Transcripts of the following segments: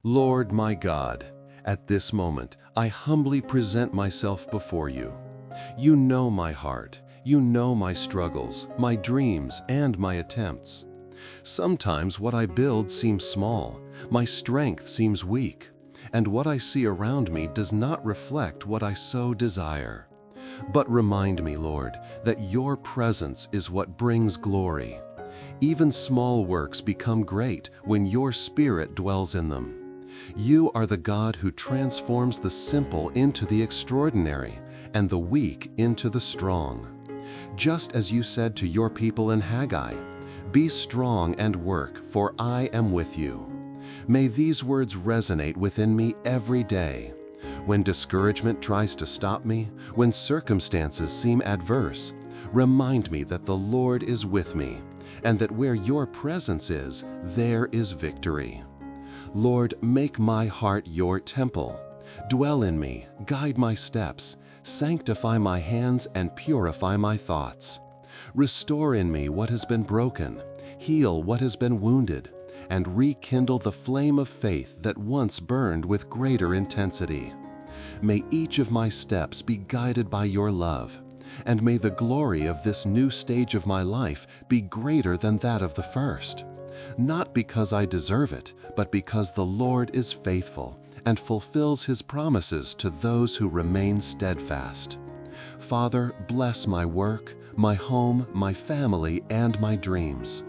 Lord my God, at this moment I humbly present myself before you. You know my heart, you know my struggles, my dreams, and my attempts. Sometimes what I build seems small, my strength seems weak, and what I see around me does not reflect what I so desire. But remind me, Lord, that your presence is what brings glory. Even small works become great when your Spirit dwells in them. You are the God who transforms the simple into the extraordinary and the weak into the strong. Just as you said to your people in Haggai, "Be strong and work, for I am with you." May these words resonate within me every day. When discouragement tries to stop me, when circumstances seem adverse, remind me that the Lord is with me, and that where your presence is, there is victory. Lord, make my heart your temple. Dwell in me, guide my steps, sanctify my hands, and purify my thoughts. Restore in me what has been broken, heal what has been wounded, and rekindle the flame of faith that once burned with greater intensity. May each of my steps be guided by your love, and may the glory of this new stage of my life be greater than that of the first. Not because I deserve it, but because the Lord is faithful and fulfills his promises to those who remain steadfast. Father, bless my work, my home, my family, and my dreams.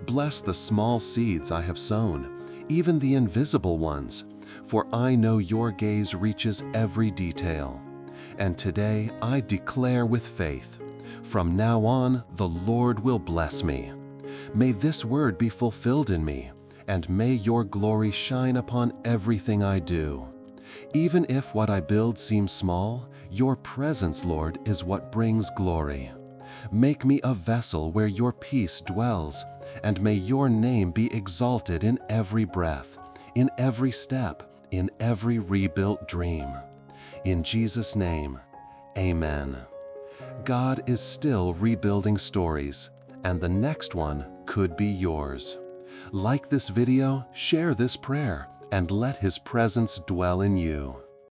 Bless the small seeds I have sown, even the invisible ones, for I know your gaze reaches every detail. And today I declare with faith, from now on the Lord will bless me. May this word be fulfilled in me, and may your glory shine upon everything I do. Even if what I build seems small, your presence, Lord, is what brings glory. Make me a vessel where your peace dwells, and may your name be exalted in every breath, in every step, in every rebuilt dream. In Jesus' name, amen. God is still rebuilding stories, and the next one could be yours. Like this video, share this prayer, and let his presence dwell in you.